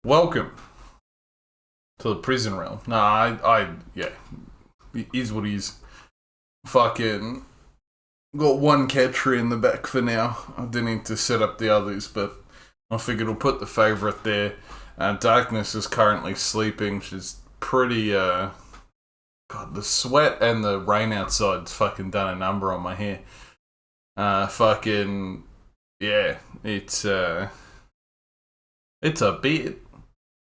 Welcome to the prison realm. Yeah, it is what it is. Fucking got one catcher in the back for now. I didn't need to set up the others, but I figured I'll put the favourite there. Darkness is currently sleeping. She's pretty, God, the sweat and the rain outside's fucking done a number on my hair. Yeah, it's a bit.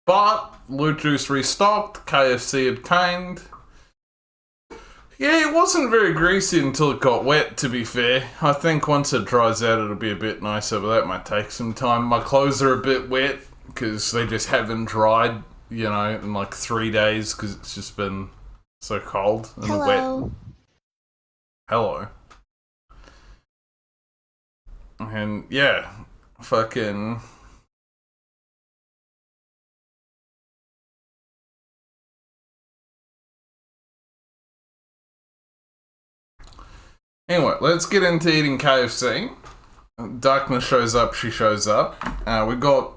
But Loot Juice restocked, KFC obtained. Yeah, it wasn't very greasy until it got wet, to be fair. I think once it dries out, it'll be a bit nicer, but that might take some time. My clothes are a bit wet, because they just haven't dried, in like 3 days, because it's just been so cold and wet. Hello. And, yeah, fucking... Anyway, let's get into eating KFC. Darkness shows up, she shows up. We've got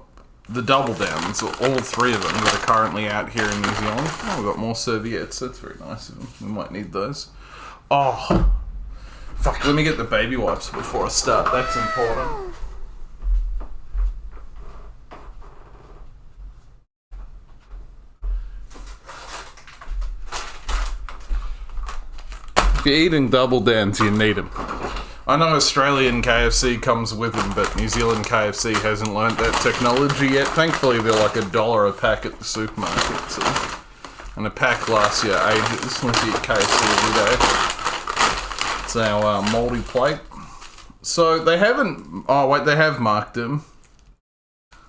the Doubledowns, all three of them that are currently out here in New Zealand. Oh, we've got more serviettes, that's very nice of them. We might need those. Oh, fuck, let me get the baby wipes before I start, that's important. If you're eating Doubledowns, you need them. I know Australian KFC comes with them, but New Zealand KFC hasn't learnt that technology yet. Thankfully, they're like $1 a pack at the supermarket, so. And a pack lasts you ages unless you eat KFC every day. It's our mouldy plate. So they haven't. Oh wait, they have marked them.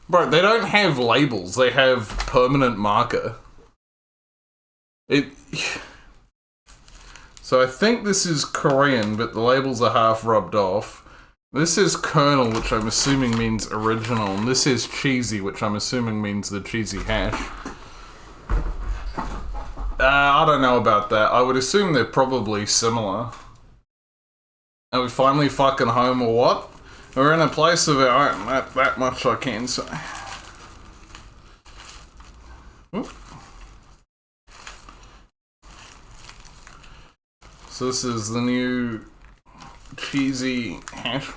Bro, they don't have labels. They have permanent marker. So I think this is Korean, but the labels are half rubbed off. This is Colonel, which I'm assuming means original, and this is Cheesy, which I'm assuming means the cheesy hash. I don't know about that. I would assume they're probably similar. Are we finally fucking home or what? We're in a place of our own, that much I can say. Oop. So this is the new cheesy hash.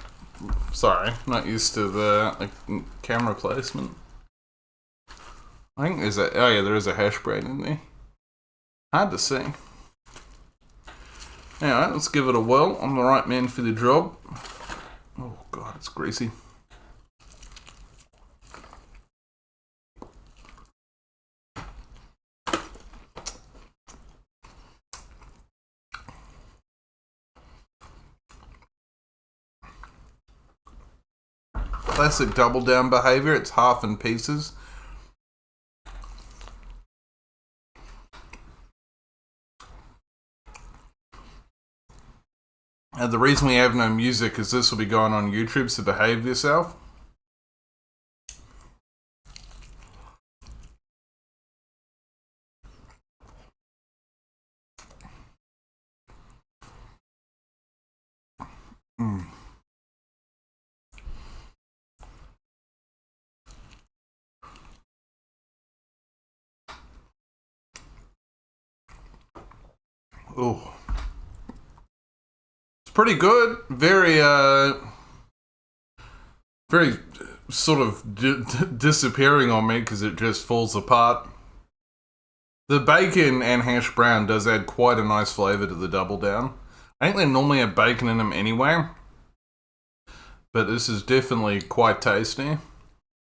Sorry, not used to the camera placement. I think there's a. Oh yeah, there is a hash brown in there. Hard to see. Alright, let's give it a whirl. I'm the right man for the job. Oh god, it's greasy. Classic double down behavior. It's half in pieces. And the reason we have no music is this will be going on YouTube, so behave yourself. Oh, it's pretty good. Very sort of disappearing on me because it just falls apart. The bacon and hash brown does add quite a nice flavour to the double down. I think they normally have bacon in them anyway, but this is definitely quite tasty.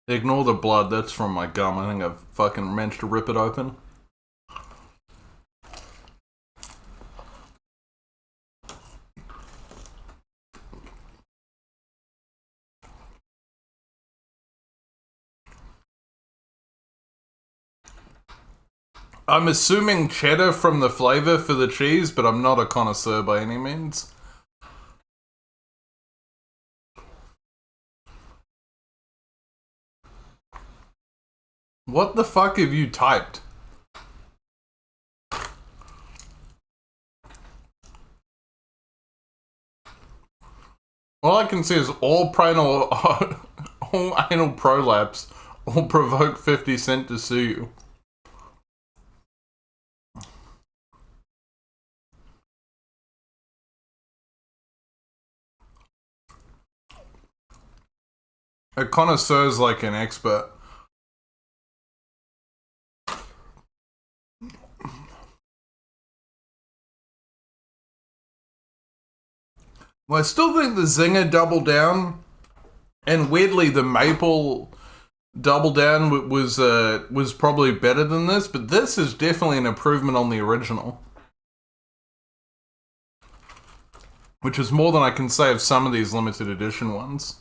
Ignore the blood, that's from my gum. I think I've fucking managed to rip it open. I'm assuming cheddar from the flavour for the cheese, but I'm not a connoisseur by any means. What the fuck have you typed? All I can see is all anal prolapse, or provoke 50 Cent to sue you. A connoisseur's like an expert. Well, I still think the Zinger Double Down, and weirdly the Maple Double Down was probably better than this, but this is definitely an improvement on the original. Which is more than I can say of some of these limited edition ones.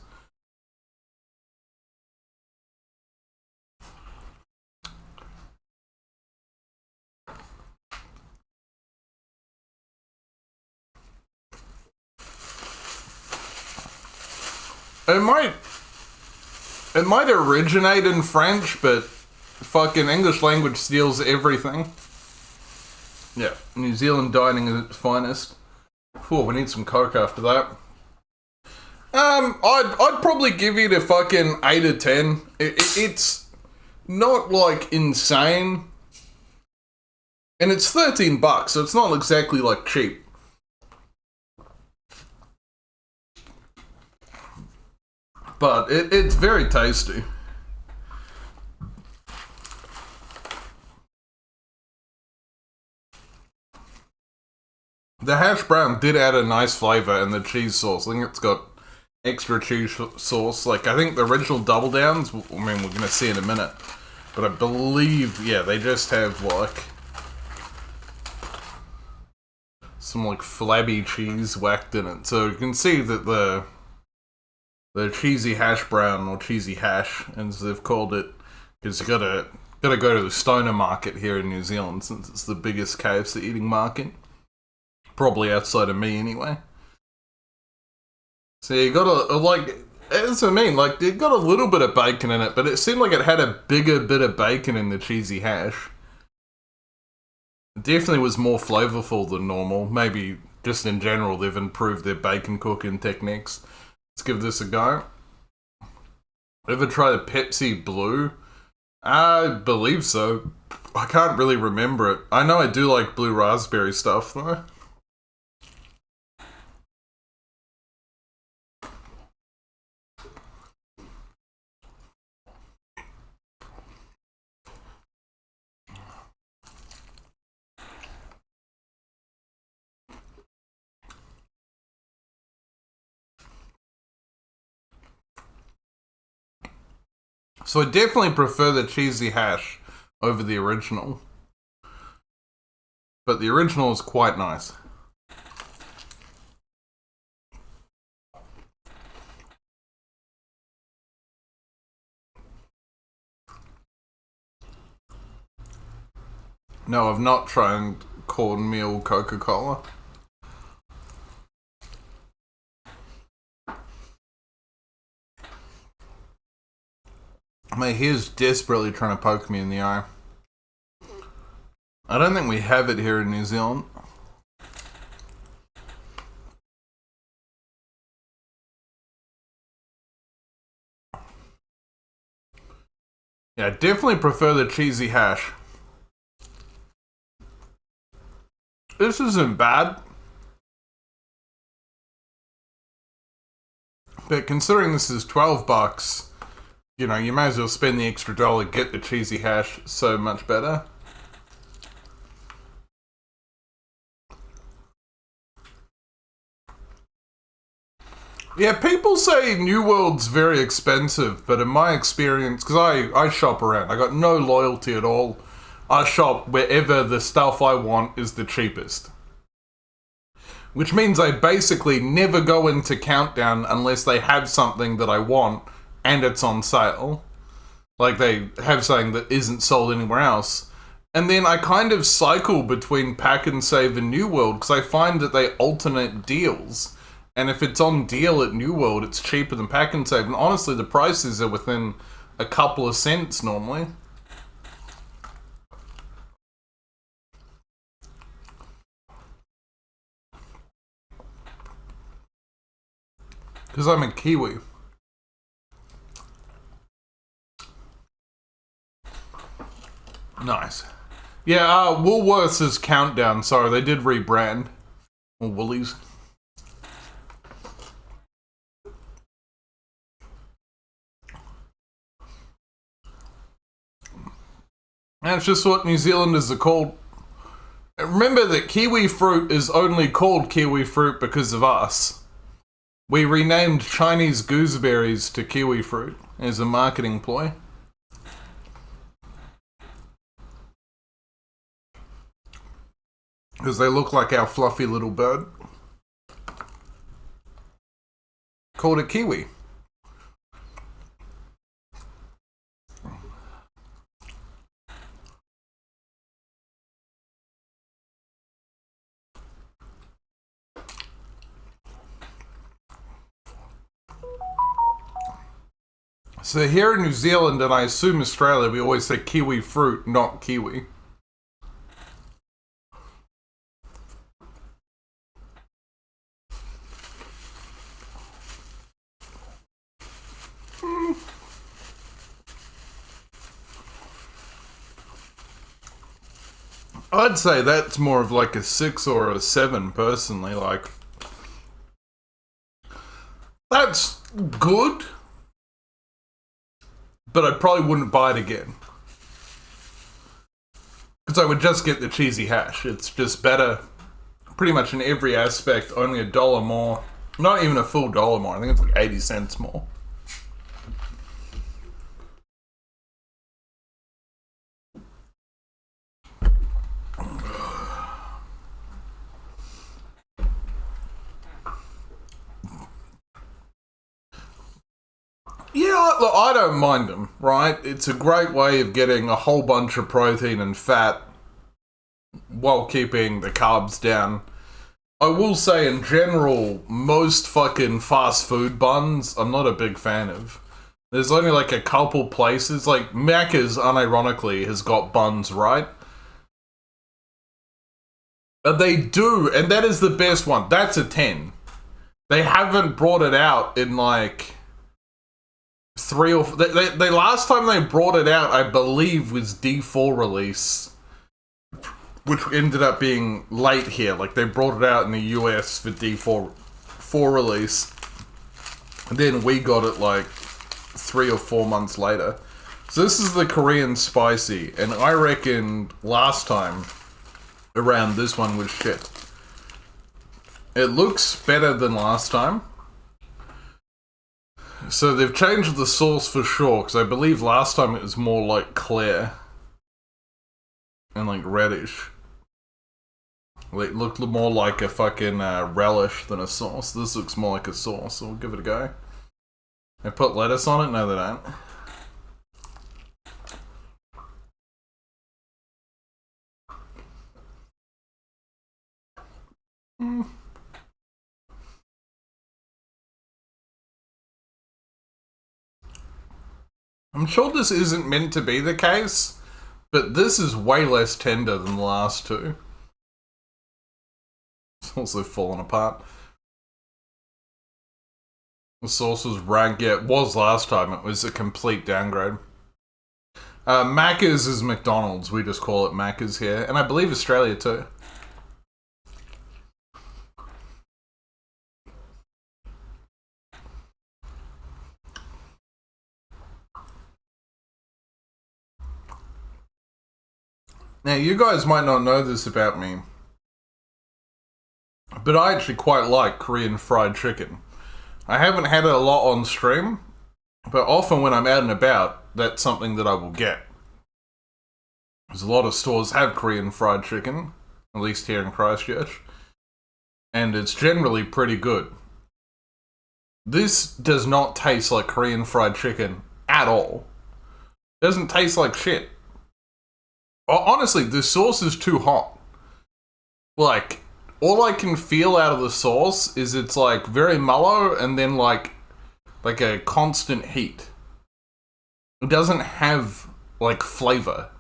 It might originate in French, but fucking English language steals everything. Yeah, New Zealand dining at its finest. Oh, we need some Coke after that. I'd probably give it a fucking 8 or 10. It's not like insane, and it's $13, so it's not exactly like cheap. But it's very tasty. The hash brown did add a nice flavor in the cheese sauce. I think it's got extra cheese sauce. Like, I think the original Double Downs, I mean, we're going to see in a minute. But I believe, yeah, they just have, like, some, like, flabby cheese whacked in it. So you can see that the cheesy hash brown, or cheesy hash, as they've called it, is you gotta go to the stoner market here in New Zealand, since it's the biggest KFC eating market. Probably outside of me, anyway. So you gotta, like, as I mean, like, it got a little bit of bacon in it, but it seemed like it had a bigger bit of bacon in the cheesy hash. It definitely was more flavorful than normal. Maybe just in general, they've improved their bacon cooking techniques. Let's give this a go. Ever try the Pepsi Blue? I believe so. I can't really remember it. I know I do like blue raspberry stuff, though. So I definitely prefer the cheesy hash over the original. But the original is quite nice. No, I've not tried cornmeal Coca-Cola. My hair's desperately trying to poke me in the eye. I don't think we have it here in New Zealand. Yeah, I definitely prefer the cheesy hash. This isn't bad. But considering this is $12, you know, you may as well spend the extra dollar, get the cheesy hash so much better. Yeah, people say New World's very expensive, but in my experience, because I shop around, I got no loyalty at all. I shop wherever the stuff I want is the cheapest. Which means I basically never go into Countdown unless they have something that I want and it's on sale. Like they have something that isn't sold anywhere else. And then I kind of cycle between Pack and Save and New World because I find that they alternate deals. And if it's on deal at New World, it's cheaper than Pack and Save. And honestly, the prices are within a couple of cents normally. Because I'm a Kiwi. Nice. Yeah, Woolworths is Countdown. Sorry, they did rebrand. Or Woolies. That's just what New Zealanders are called. Remember that kiwi fruit is only called kiwi fruit because of us. We renamed Chinese gooseberries to kiwi fruit as a marketing ploy. Because they look like our fluffy little bird. Called a kiwi. So here in New Zealand, and I assume Australia, we always say kiwi fruit, not kiwi. I'd say that's more of like a 6 or a 7 personally. Like, that's good, but I probably wouldn't buy it again. Because I would just get the cheesy hash. It's just better pretty much in every aspect, only $1 more. Not even a full $1 more. I think it's like 80 cents more. Yeah, look, I don't mind them, right? It's a great way of getting a whole bunch of protein and fat while keeping the carbs down. I will say, in general, most fucking fast food buns, I'm not a big fan of. There's only like a couple places, like Macca's, unironically, has got buns, right? But they do, and that is the best one. That's a 10. They haven't brought it out in like... 3 or... They last time they brought it out, I believe, was D4 release. Which ended up being late here. Like, they brought it out in the US for D4 release. And then we got it, like, 3 or 4 months later. So this is the Korean spicy. And I reckon last time around this one was shit. It looks better than last time. So they've changed the sauce for sure. Because I believe last time it was more, like, clear. And, like, reddish. It looked more like a fucking relish than a sauce. This looks more like a sauce, so we'll give it a go. They put lettuce on it? No, they don't. I'm sure this isn't meant to be the case, but this is way less tender than the last two. It's also fallen apart. The sauce was rank. Yeah, it was last time. It was a complete downgrade. Macca's is McDonald's. We just call it Macca's here. And I believe Australia too. Now, you guys might not know this about me, but I actually quite like Korean fried chicken. I haven't had it a lot on stream, but often when I'm out and about, that's something that I will get. Because a lot of stores have Korean fried chicken, at least here in Christchurch, and it's generally pretty good. This does not taste like Korean fried chicken at all. It doesn't taste like shit. Honestly, the sauce is too hot. Like, all I can feel out of the sauce is it's like very mellow and then like a constant heat. It doesn't have like flavor.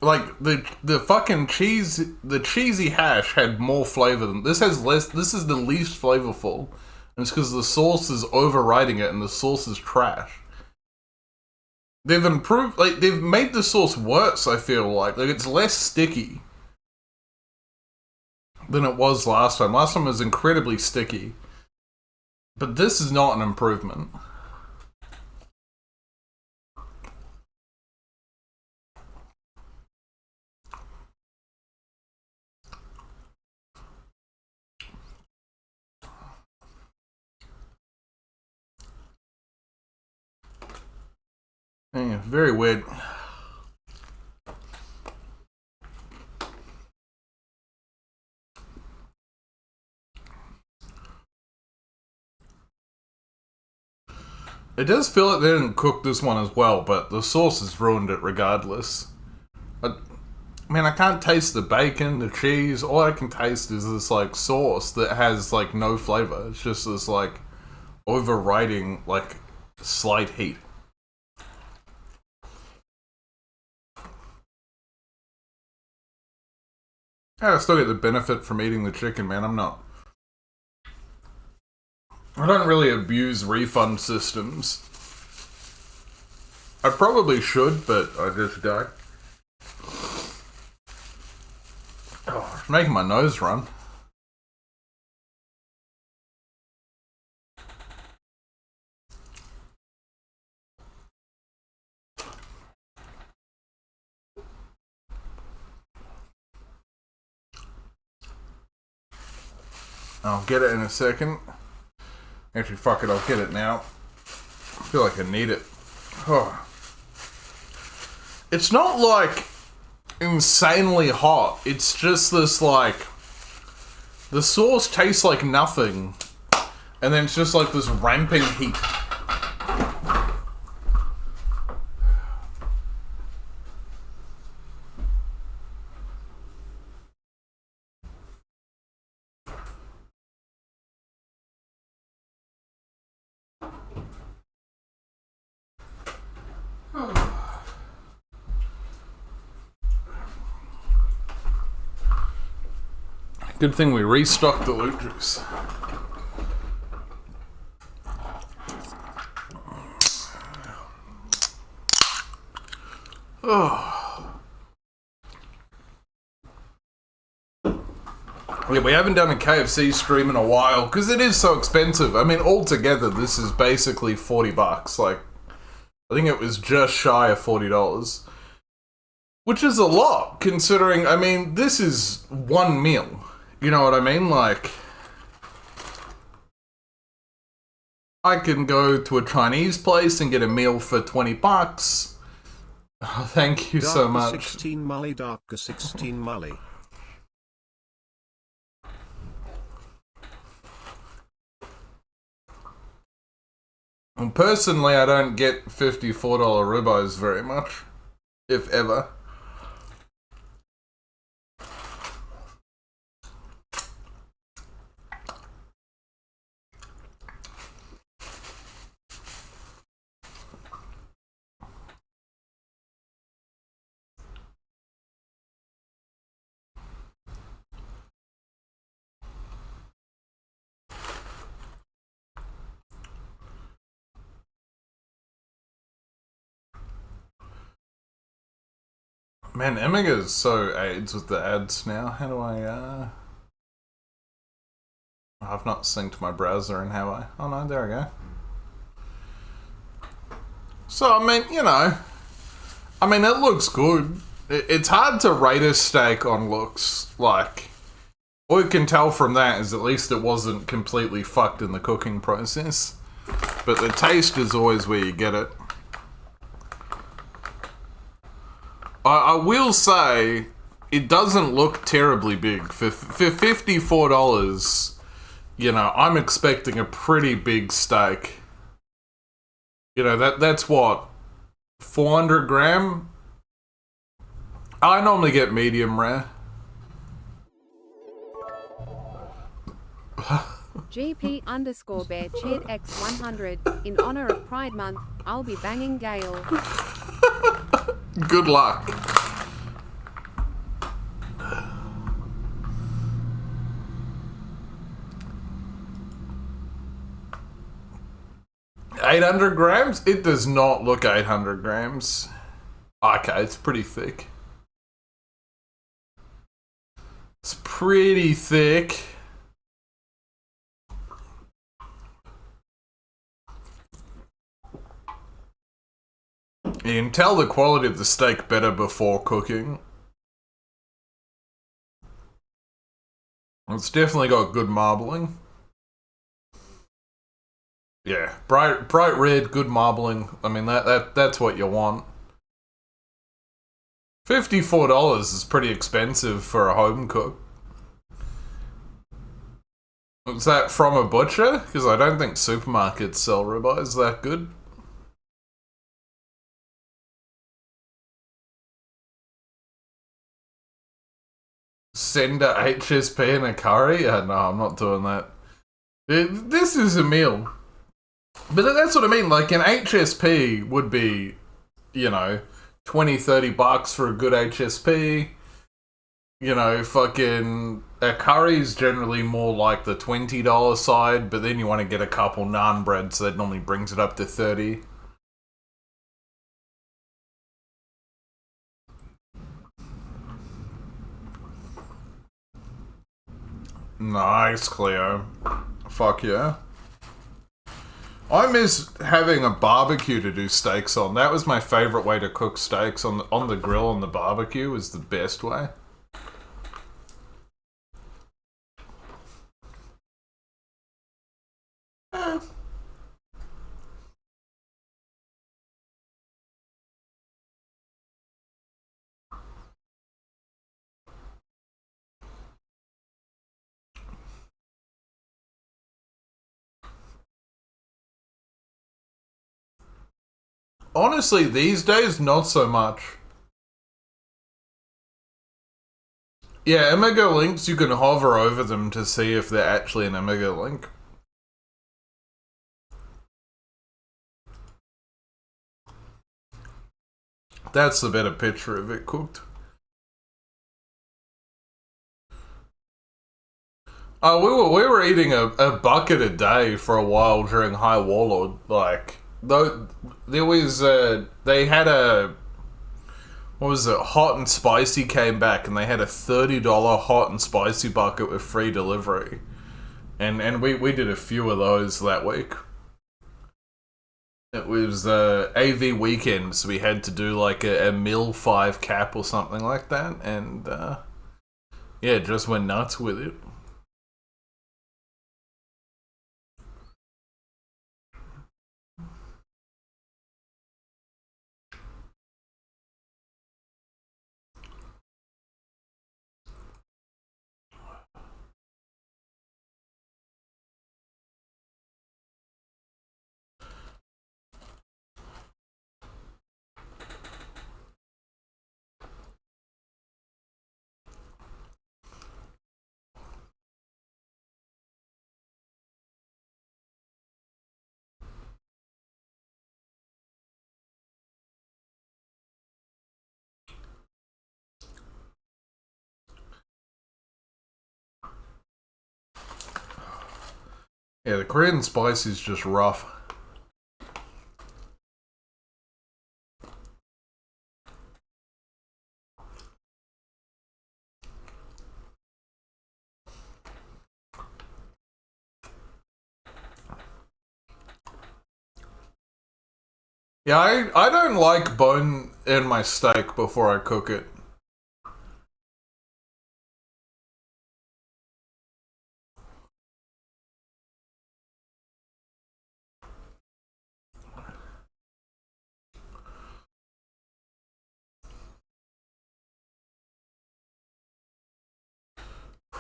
Like, the fucking cheese, the cheesy hash had more flavor than... This has less... This is the least flavorful. And it's because the sauce is overriding it and the sauce is trash. They've improved... Like, they've made the sauce worse, I feel like. Like, it's less sticky than it was last time. Last time it was incredibly sticky. But this is not an improvement. Yeah, very weird. It does feel like they didn't cook this one as well, but the sauce has ruined it regardless. I mean, I can't taste the bacon, the cheese. All I can taste is this, like, sauce that has, like, no flavor. It's just this, like, overriding, like, slight heat. I still get the benefit from eating the chicken, man. I don't really abuse refund systems. I probably should, but I just don't. Oh, it's making my nose run. I'll get it in a second. Actually, fuck it, I'll get it now. I feel like I need it. Oh. It's not, like, insanely hot. It's just this, like... The sauce tastes like nothing. And then it's just, like, this ramping heat. Good thing we restocked the loot juice. Oh. Yeah, we haven't done a KFC stream in a while because it is so expensive. I mean, altogether, this is basically $40. Like, I think it was just shy of $40. Which is a lot, considering, I mean, this is one meal. You know what I mean? Like, I can go to a Chinese place and get a meal for $20. Oh, thank you so much. 16 Molly, darker 16 Molly. And personally, I don't get $54 ribeyes very much, if ever. Man, Emiga's so AIDS with the ads now. How do I, I've not synced my browser in, have I? Oh no, there we go. So, I mean, you know, I mean, it looks good. It's hard to rate a steak on looks. Like, all you can tell from that is at least it wasn't completely fucked in the cooking process. But the taste is always where you get it. I will say, it doesn't look terribly big. For $54, you know, I'm expecting a pretty big steak. You know, that's what, 400 gram? I normally get medium rare. GP_BearChedX100. In honor of Pride Month, I'll be banging Gale. Good luck. 800 grams? It does not look 800 grams. Okay, it's pretty thick. It's pretty thick. You can tell the quality of the steak better before cooking. It's definitely got good marbling. Yeah, bright red, good marbling. I mean, that's what you want. $54 is pretty expensive for a home cook. Was that from a butcher? Because I don't think supermarkets sell ribeyes that good. Send a HSP and a curry? No, I'm not doing that. This is a meal. But that's what I mean, like an HSP would be, you know, $20-30 for a good HSP. You know, fucking a curry's generally more like the $20 side, but then you want to get a couple naan bread, so that normally brings it up to $30. Nice, Cleo. Fuck yeah. I miss having a barbecue to do steaks on. That was my favourite way to cook steaks. On the grill on the barbecue was the best way. Honestly, these days, not so much. Yeah, Omega links, you can hover over them to see if they're actually an Omega link. That's the better picture of it cooked. Oh, we were eating a bucket a day for a while during High Warlord. Like, though, there was they had a, what was it? Hot and Spicy came back, and they had a $30 hot and spicy bucket with free delivery, and we did a few of those that week. It was AV weekend, so we had to do like a mil 5 cap or something like that, and yeah, just went nuts with it. Yeah, the Korean spice is just rough. Yeah, I don't like bone in my steak before I cook it.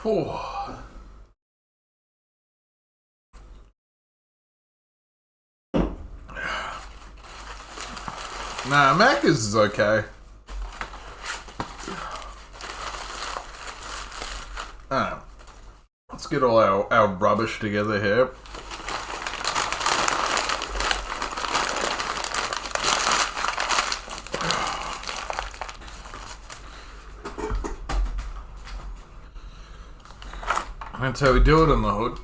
Whew. Nah, Macca's is okay. Let's get all our rubbish together here. That's how we do it on the hood.